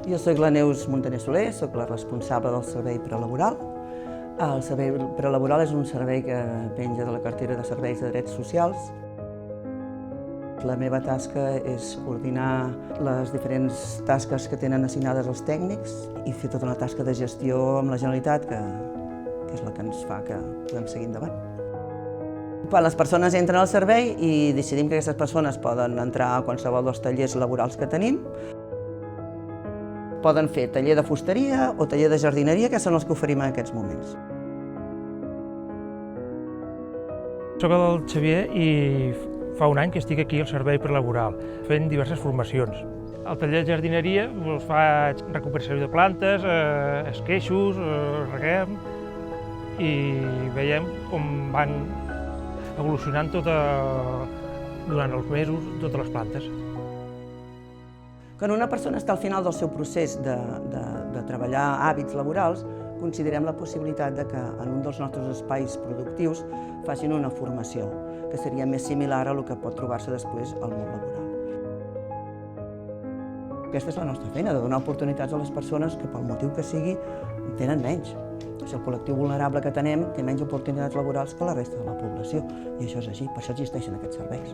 Jo soc la Neus Montaner Soler, soc la responsable del servei prelaboral. El servei prelaboral és un servei que penja de la cartera de serveis de drets socials. La meva tasca és coordinar les diferents tasques que tenen assignades els tècnics i fer tota una tasca de gestió amb la Generalitat, que és la que ens fa que puguem seguir endavant. Quan les persones entren al servei i decidim que aquestes persones poden entrar a qualsevol dels tallers laborals que tenim, poden fer taller de fusteria o taller de jardineria, que són els que oferim en aquests moments. Soc el Xavier i fa un any que estic aquí al servei prelaboral, fent diverses formacions. Al taller de jardineria faig recuperació de plantes, esqueixos, reguem i veiem com van evolucionant durant els mesos totes les plantes. Quan una persona està al final del seu procés de treballar hàbits laborals, considerem la possibilitat de que en un dels nostres espais productius facin una formació, que seria més similar a el que pot trobar-se després al món laboral. Aquesta és la nostra feina, de donar oportunitats a les persones que, pel motiu que sigui, tenen menys. El col·lectiu vulnerable que tenem té menys oportunitats laborals que la resta de la població, i això és així, per això existeixen aquests serveis.